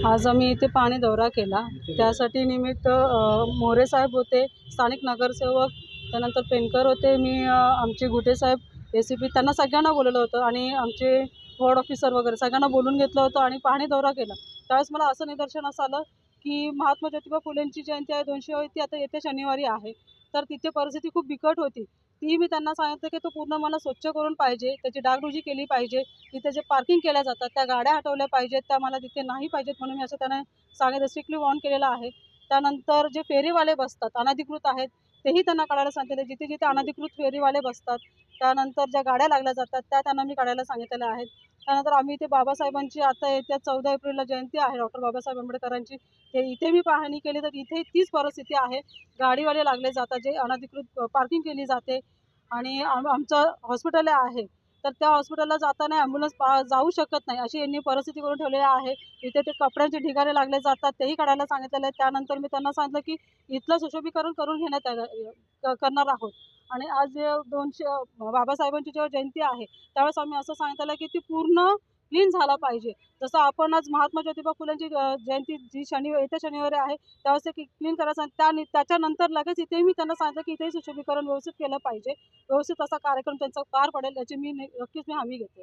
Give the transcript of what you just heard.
आज आम्ही इथे पाणी दौरा केला। त्यासाठी निमित्त मोरे साहेब होते, स्थानिक नगरसेवक, त्यानंतर पेनकर होते, आमचे गुटे साहेब, एसीपी त्यांना सगळ्यांना बोलवलं होतं आणि आमचे वॉर्ड ऑफिसर वगैरे सगळ्यांना बोलून घेतलं होतं आणि पाणी दौरा केला। त्यावेळेस मला असं निदर्शनास आलं, की महात्मा ज्योतिबा फुलेंची जयंती आहे 200वी, ती आता येत्या शनिवारी आहे। तर तिथे परिस्थिती खूप बिकट होती। ती मी त्यांना सांगितलं, की तो पूर्ण मला स्वच्छ करून पाहिजे, त्याची डागडुजी केली पाहिजे, तिथे जे पार्किंग केल्या जातात त्या गाड्या हटवल्या पाहिजेत, त्या मला तिथे नाही पाहिजेत म्हणून मी असं त्यांना सांगितलं, स्ट्रिक्टली वॉर्न केलेलं आहे। त्यानंतर जे फेरीवाले बसतात अनधिकृत आहेत, तेही त्यांना काढायला सांगितलेलं आहे। जिथे-जिथे अनधिकृत फेरीवाले बसतात, त्यानंतर ज्या गाड्या लागल्या जातात त्या त्यांना मी काढायला सांगितलेल्या आहेत। त्यानंतर आम्ही इथे बाबासाहेबांची आता येत्या 14 एप्रिलला जयंती आहे डॉक्टर बाबासाहेब आंबेडकरांची, ते इथे मी पाहणी केली तर इथे तीच परिस्थिती आहे। गाडीवाले लागले जातात, जे अनधिकृत पार्किंग केली जाते आणि आमचं हॉस्पिटल आहे, तर त्या हॉस्पिटलला जाताना ॲम्ब्युलन्स जाऊ शकत नाही, अशी यांनी परिस्थिती करून ठेवलेली आहे। इथे ते कपड्यांचे ढिगारे लागले जातात, तेही काढायला सांगितलेलं आहे। त्यानंतर मी त्यांना सांगितलं, की इथलं सुशोभीकरण करून घेण्यात करणार आहोत आणि आज 200 बाबासाहेबांची जेव्हा जयंती आहे, त्यावेळेस आम्ही असं सांगितलं, की ती पूर्ण क्लीन झाला पाहिजे। जसं आपण आज महात्मा ज्योतिबा फुलेंची जयंती जी येत्या शनिवारी आहे, त्यावेळेस ते क्लीन करायचं त्याच्यानंतर लगेच इथे मी त्यांना सांगितलं, की इथेही सुशोभीकरण व्यवस्थित केलं पाहिजे। व्यवस्थित असा कार्यक्रम त्यांचा पार पडेल याची मी नक्कीच हमी घेते।